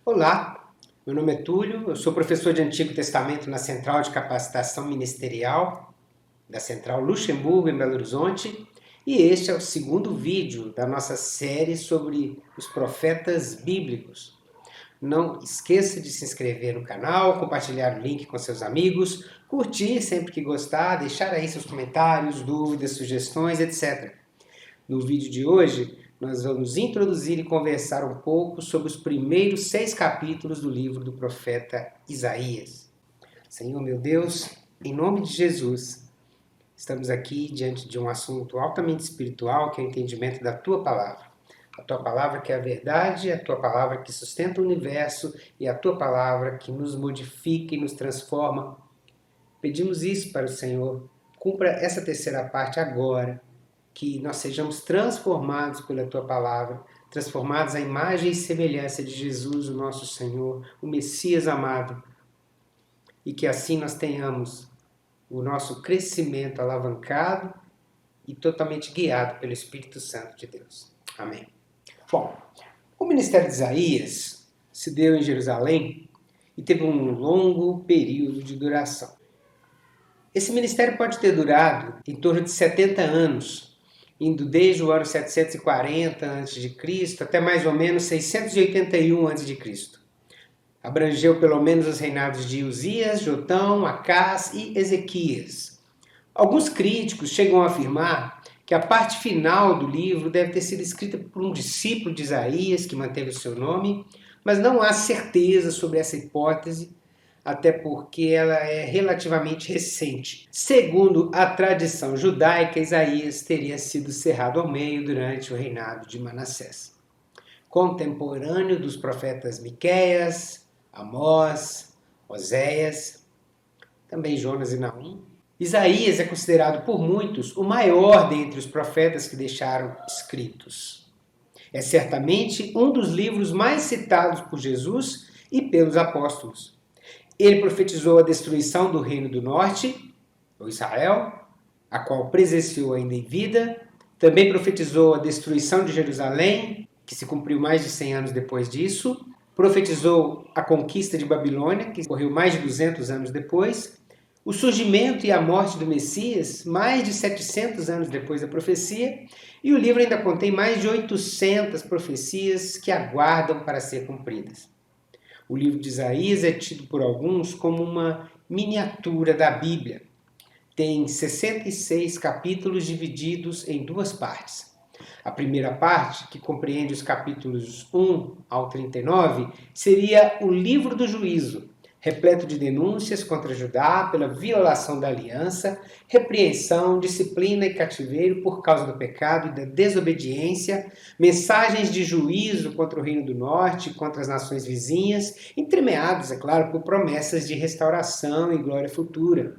Olá, meu nome é Túlio, eu sou professor de Antigo Testamento na Central de Capacitação Ministerial da Central Luxemburgo, em Belo Horizonte, e este é o segundo vídeo da nossa série sobre os profetas bíblicos. Não esqueça de se inscrever no canal, compartilhar o link com seus amigos, curtir sempre que gostar, deixar aí seus comentários, dúvidas, sugestões, etc. No vídeo de hoje, nós vamos introduzir e conversar um pouco sobre os primeiros 6 capítulos do livro do profeta Isaías. Senhor meu Deus, em nome de Jesus, estamos aqui diante de um assunto altamente espiritual, que é o entendimento da Tua Palavra. A Tua Palavra que é a verdade, a Tua Palavra que sustenta o universo e a Tua Palavra que nos modifica e nos transforma. Pedimos isso para o Senhor. Cumpra essa terceira parte agora, que nós sejamos transformados pela Tua Palavra, transformados à imagem e semelhança de Jesus, o nosso Senhor, o Messias amado, e que assim nós tenhamos o nosso crescimento alavancado e totalmente guiado pelo Espírito Santo de Deus. Amém. Bom, o ministério de Isaías se deu em Jerusalém e teve um longo período de duração. Esse ministério pode ter durado em torno de 70 anos, indo desde o ano 740 a.C. até mais ou menos 681 a.C. Abrangeu pelo menos os reinados de Uzias, Jotão, Acás e Ezequias. Alguns críticos chegam a afirmar que a parte final do livro deve ter sido escrita por um discípulo de Isaías, que manteve o seu nome, mas não há certeza sobre essa hipótese, até porque ela é relativamente recente. Segundo a tradição judaica, Isaías teria sido cerrado ao meio durante o reinado de Manassés. Contemporâneo dos profetas Miqueias, Amós, Oséias, também Jonas e Naum, Isaías é considerado por muitos o maior dentre os profetas que deixaram escritos. É certamente um dos livros mais citados por Jesus e pelos apóstolos. Ele profetizou a destruição do reino do norte, ou Israel, a qual presenciou ainda em vida. Também profetizou a destruição de Jerusalém, que se cumpriu mais de 100 anos depois disso. Profetizou a conquista de Babilônia, que ocorreu mais de 200 anos depois. O surgimento e a morte do Messias, mais de 700 anos depois da profecia. E o livro ainda contém mais de 800 profecias que aguardam para ser cumpridas. O livro de Isaías é tido por alguns como uma miniatura da Bíblia. Tem 66 capítulos divididos em 2 partes. A primeira parte, que compreende os capítulos 1 ao 39, seria o livro do juízo, repleto de denúncias contra Judá pela violação da aliança, repreensão, disciplina e cativeiro por causa do pecado e da desobediência, mensagens de juízo contra o Reino do Norte e contra as nações vizinhas, entremeados, é claro, por promessas de restauração e glória futura.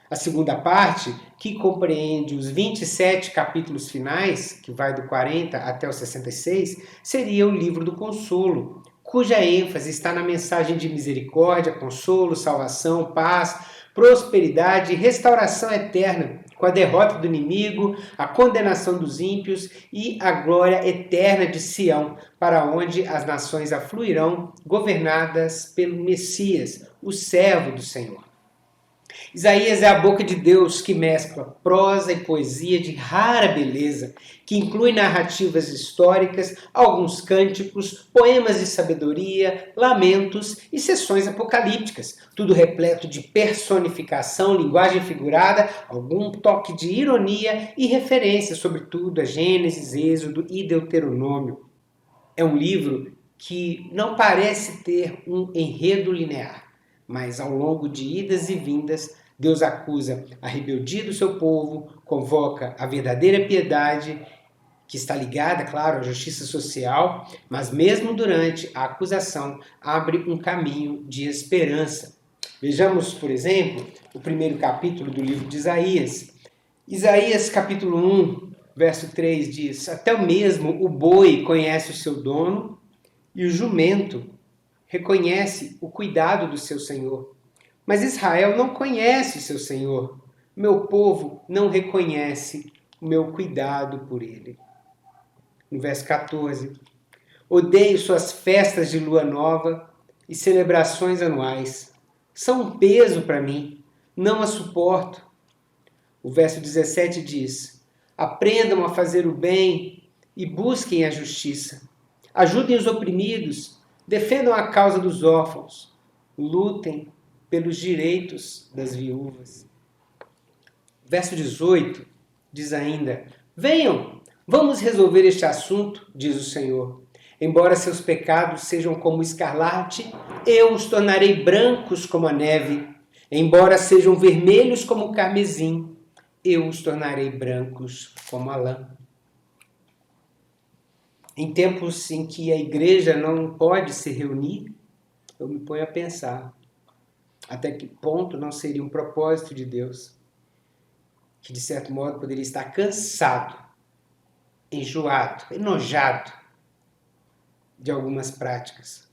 A segunda parte, que compreende os 27 capítulos finais, que vai do 40 até o 66, seria o livro do consolo, cuja ênfase está na mensagem de misericórdia, consolo, salvação, paz, prosperidade e restauração eterna, com a derrota do inimigo, a condenação dos ímpios e a glória eterna de Sião, para onde as nações afluirão, governadas pelo Messias, o servo do Senhor. Isaías é a boca de Deus que mescla prosa e poesia de rara beleza, que inclui narrativas históricas, alguns cânticos, poemas de sabedoria, lamentos e sessões apocalípticas, tudo repleto de personificação, linguagem figurada, algum toque de ironia e referência, sobretudo a Gênesis, Êxodo e Deuteronômio. É um livro que não parece ter um enredo linear, mas ao longo de idas e vindas, Deus acusa a rebeldia do seu povo, convoca a verdadeira piedade, que está ligada, claro, à justiça social, mas mesmo durante a acusação, abre um caminho de esperança. Vejamos, por exemplo, o primeiro capítulo do livro de Isaías. Isaías, capítulo 1, verso 3 diz: até mesmo o boi conhece o seu dono e o jumento reconhece o cuidado do seu Senhor. Mas Israel não conhece o seu Senhor. Meu povo não reconhece o meu cuidado por ele. No verso 14. Odeio suas festas de lua nova e celebrações anuais. São um peso para mim, não as suporto. O verso 17 diz: aprendam a fazer o bem e busquem a justiça. Ajudem os oprimidos, defendam a causa dos órfãos, lutem pelos direitos das viúvas. Verso 18 diz ainda: venham, vamos resolver este assunto, diz o Senhor. Embora seus pecados sejam como escarlate, eu os tornarei brancos como a neve. Embora sejam vermelhos como o carmesim, eu os tornarei brancos como a lã. Em tempos em que a igreja não pode se reunir, eu me ponho a pensar até que ponto não seria um propósito de Deus, que de certo modo poderia estar cansado, enjoado, enojado de algumas práticas,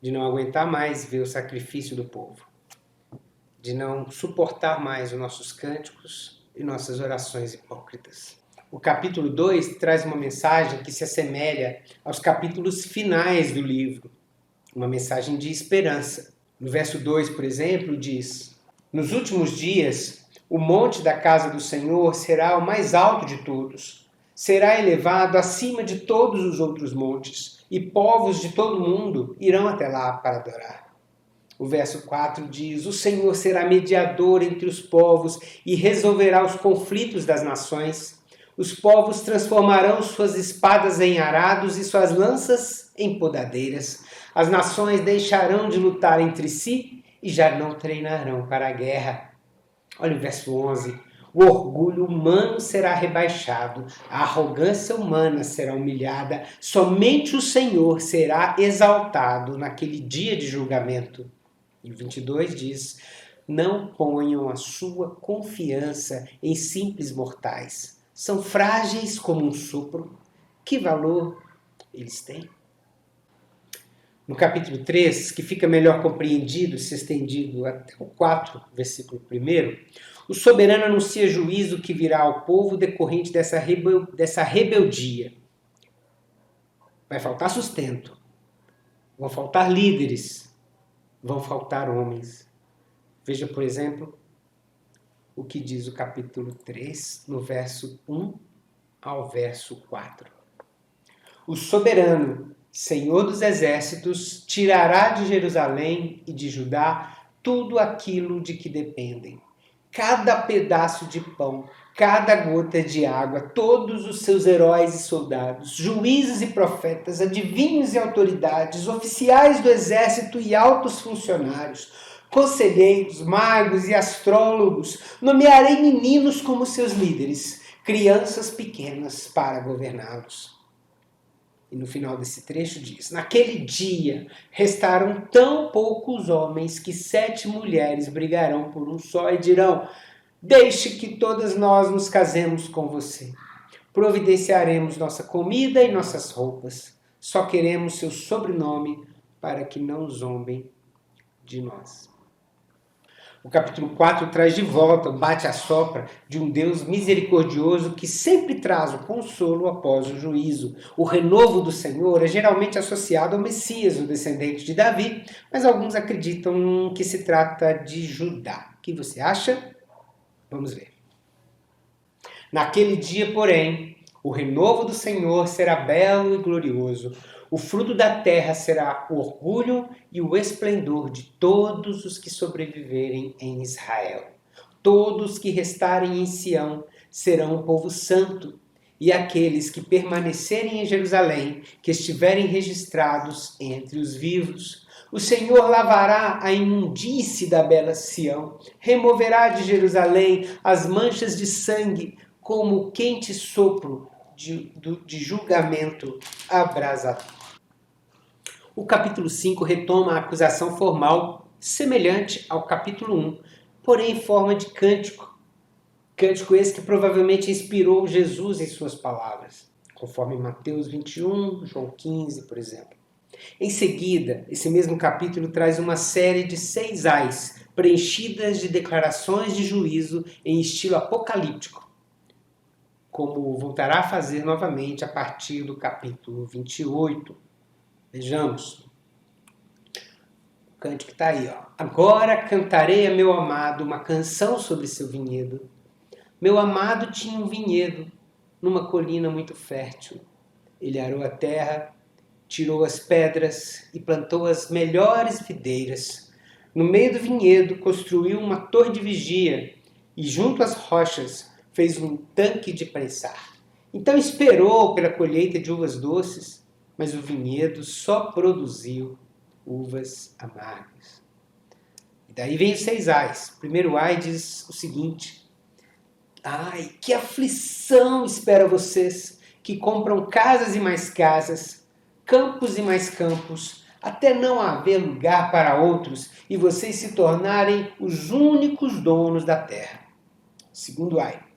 de não aguentar mais ver o sacrifício do povo, de não suportar mais os nossos cânticos e nossas orações hipócritas. O capítulo 2 traz uma mensagem que se assemelha aos capítulos finais do livro, uma mensagem de esperança. No verso 2, por exemplo, diz: nos últimos dias, o monte da casa do Senhor será o mais alto de todos, será elevado acima de todos os outros montes, e povos de todo o mundo irão até lá para adorar. O verso 4 diz: o Senhor será mediador entre os povos e resolverá os conflitos das nações. Os povos transformarão suas espadas em arados e suas lanças em podadeiras. As nações deixarão de lutar entre si e já não treinarão para a guerra. Olha o verso 11. O orgulho humano será rebaixado, a arrogância humana será humilhada, somente o Senhor será exaltado naquele dia de julgamento. E o 22 diz: não ponham a sua confiança em simples mortais. São frágeis como um sopro. Que valor eles têm? No capítulo 3, que fica melhor compreendido, se estendido até o 4, versículo 1, o soberano anuncia juízo que virá ao povo decorrente dessa rebeldia. Vai faltar sustento, vão faltar líderes, vão faltar homens. Veja, por exemplo, o que diz o capítulo 3, no verso 1 ao verso 4. O soberano, Senhor dos exércitos, tirará de Jerusalém e de Judá tudo aquilo de que dependem. Cada pedaço de pão, cada gota de água, todos os seus heróis e soldados, juízes e profetas, adivinhos e autoridades, oficiais do exército e altos funcionários, conselheiros, magos e astrólogos, nomearei meninos como seus líderes, crianças pequenas para governá-los. E no final desse trecho diz: naquele dia restaram tão poucos homens que 7 mulheres brigarão por um só e dirão: deixe que todas nós nos casemos com você. Providenciaremos nossa comida e nossas roupas. Só queremos seu sobrenome para que não zombem de nós. O capítulo 4 traz de volta o bate-a-sopra de um Deus misericordioso que sempre traz o consolo após o juízo. O renovo do Senhor é geralmente associado ao Messias, o descendente de Davi, mas alguns acreditam que se trata de Judá. O que você acha? Vamos ver. Naquele dia, porém, o renovo do Senhor será belo e glorioso. O fruto da terra será o orgulho e o esplendor de todos os que sobreviverem em Israel. Todos que restarem em Sião serão um povo santo, e aqueles que permanecerem em Jerusalém, que estiverem registrados entre os vivos. O Senhor lavará a imundície da bela Sião, removerá de Jerusalém as manchas de sangue, como o quente sopro de julgamento abrasador. O capítulo 5 retoma a acusação formal semelhante ao capítulo 1, porém em forma de cântico. Cântico esse que provavelmente inspirou Jesus em suas palavras, conforme Mateus 21, João 15, por exemplo. Em seguida, esse mesmo capítulo traz uma série de 6 ais, preenchidas de declarações de juízo em estilo apocalíptico, como voltará a fazer novamente a partir do capítulo 28. Vejamos. O cântico está aí, ó. Agora cantarei a meu amado uma canção sobre seu vinhedo. Meu amado tinha um vinhedo numa colina muito fértil. Ele arou a terra, tirou as pedras e plantou as melhores videiras. No meio do vinhedo construiu uma torre de vigia e junto às rochas fez um tanque de prensar. Então esperou pela colheita de uvas doces, mas o vinhedo só produziu uvas amargas. E daí vem os 6 ais. O primeiro ai diz o seguinte: ai, que aflição espera vocês que compram casas e mais casas, campos e mais campos, até não haver lugar para outros e vocês se tornarem os únicos donos da terra. Segundo ai: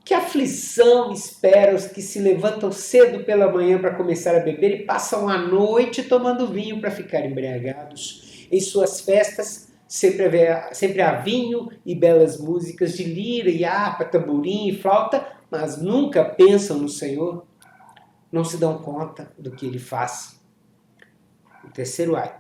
que aflição espera os que se levantam cedo pela manhã para começar a beber e passam a noite tomando vinho para ficar embriagados. Em suas festas sempre há vinho e belas músicas de lira e harpa, tamborim e flauta, mas nunca pensam no Senhor. Não se dão conta do que Ele faz. O terceiro ai: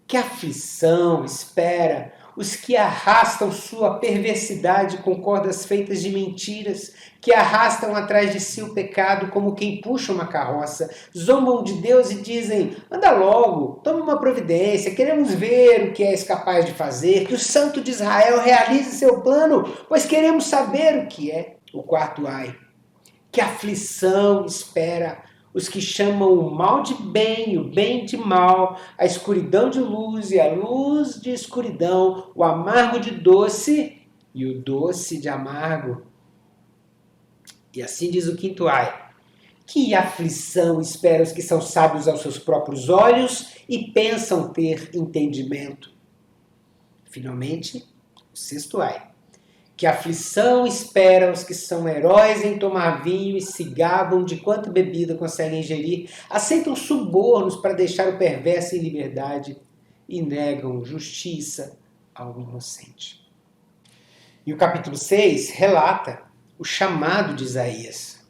que aflição espera os que arrastam sua perversidade com cordas feitas de mentiras, que arrastam atrás de si o pecado como quem puxa uma carroça, zombam de Deus e dizem: anda logo, toma uma providência, queremos ver o que és capaz de fazer, que o Santo de Israel realize seu plano, pois queremos saber o que é. O quarto ai: que aflição espera os que chamam o mal de bem, o bem de mal, a escuridão de luz e a luz de escuridão, o amargo de doce e o doce de amargo. E assim diz o quinto ai: que aflição espera os que são sábios aos seus próprios olhos e pensam ter entendimento. Finalmente, o sexto ai: que aflição espera os que são heróis em tomar vinho e se gabam de quanta bebida conseguem ingerir, aceitam subornos para deixar o perverso em liberdade e negam justiça ao inocente. E o capítulo 6 relata o chamado de Isaías.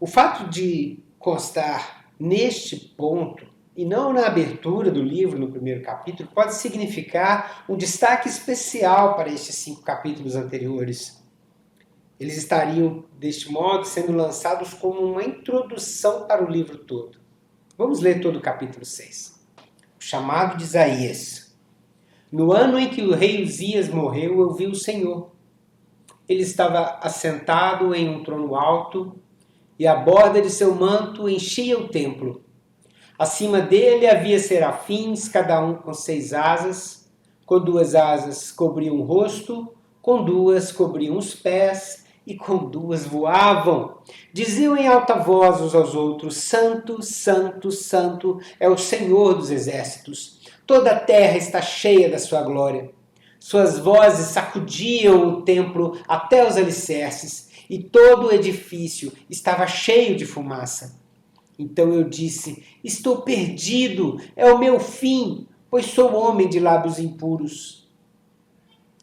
O fato de constar neste ponto e não na abertura do livro, no primeiro capítulo, pode significar um destaque especial para estes 5 capítulos anteriores. Eles estariam, deste modo, sendo lançados como uma introdução para o livro todo. Vamos ler todo o capítulo 6. O chamado de Isaías. No ano em que o rei Uzias morreu, eu vi o Senhor. Ele estava assentado em um trono alto e a borda de seu manto enchia o templo. Acima dele havia serafins, cada um com 6 asas. Com 2 asas cobriam o rosto, com 2 cobriam os pés e com 2 voavam. Diziam em alta voz uns aos outros: Santo, Santo, Santo é o Senhor dos exércitos. Toda a terra está cheia da sua glória. Suas vozes sacudiam o templo até os alicerces e todo o edifício estava cheio de fumaça. Então eu disse: estou perdido, é o meu fim, pois sou homem de lábios impuros.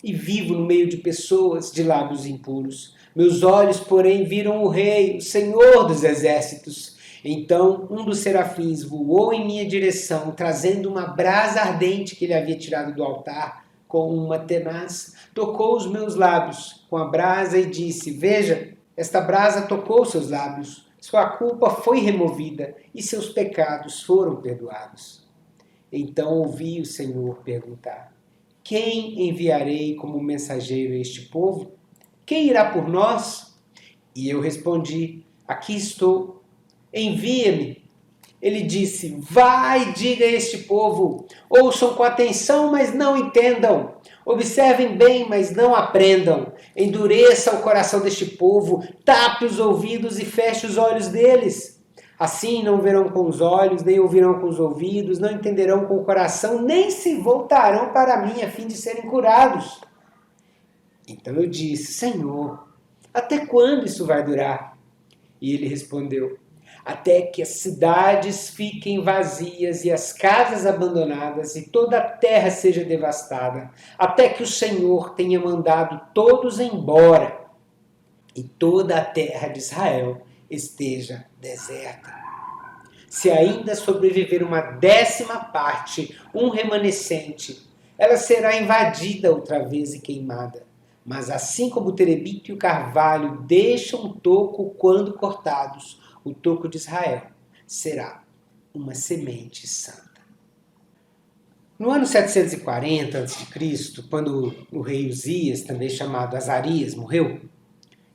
E vivo no meio de pessoas de lábios impuros. Meus olhos, porém, viram o Rei, o Senhor dos exércitos. Então um dos serafins voou em minha direção, trazendo uma brasa ardente que ele havia tirado do altar. Com uma tenaz, tocou os meus lábios com a brasa e disse: veja, esta brasa tocou seus lábios. Sua culpa foi removida e seus pecados foram perdoados. Então ouvi o Senhor perguntar: quem enviarei como mensageiro a este povo? Quem irá por nós? E eu respondi: aqui estou, envia-me. Ele disse: vai, diga a este povo, ouçam com atenção, mas não entendam. Observem bem, mas não aprendam. Endureça o coração deste povo, tape os ouvidos e feche os olhos deles. Assim não verão com os olhos, nem ouvirão com os ouvidos, não entenderão com o coração, nem se voltarão para mim a fim de serem curados. Então eu disse: Senhor, até quando isso vai durar? E ele respondeu: até que as cidades fiquem vazias e as casas abandonadas e toda a terra seja devastada, até que o Senhor tenha mandado todos embora. e toda a terra de Israel esteja deserta. Se ainda sobreviver uma 10ª parte, um remanescente, ela será invadida outra vez e queimada. Mas assim como o terebinto e o carvalho deixam o toco quando cortados, o toco de Israel será uma semente santa. No ano 740 a.C., quando o rei Uzias, também chamado Azarias, morreu,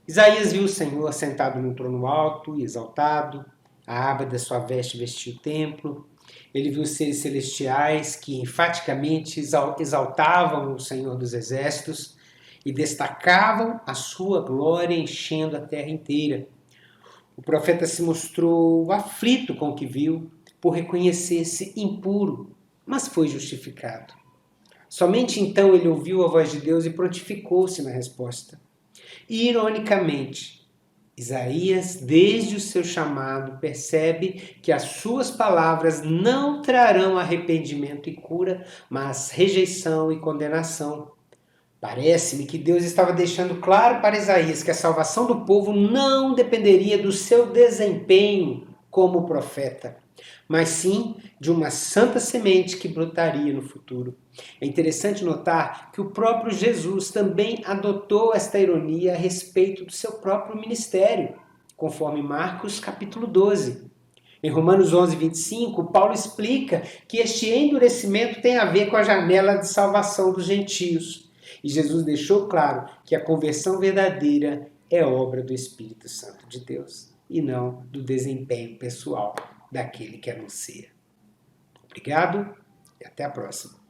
Isaías viu o Senhor sentado num trono alto e exaltado, a aba da sua veste vestia o templo. Ele viu os seres celestiais que enfaticamente exaltavam o Senhor dos Exércitos e destacavam a sua glória enchendo a terra inteira. O profeta se mostrou aflito com o que viu, por reconhecer-se impuro, mas foi justificado. Somente então ele ouviu a voz de Deus e prontificou-se na resposta. Ironicamente, Isaías, desde o seu chamado, percebe que as suas palavras não trarão arrependimento e cura, mas rejeição e condenação. Parece-me que Deus estava deixando claro para Isaías que a salvação do povo não dependeria do seu desempenho como profeta, mas sim de uma santa semente que brotaria no futuro. É interessante notar que o próprio Jesus também adotou esta ironia a respeito do seu próprio ministério, conforme Marcos capítulo 12. Em Romanos 11, 25, Paulo explica que este endurecimento tem a ver com a janela de salvação dos gentios. E Jesus deixou claro que a conversão verdadeira é obra do Espírito Santo de Deus e não do desempenho pessoal daquele que anuncia. Obrigado e até a próxima.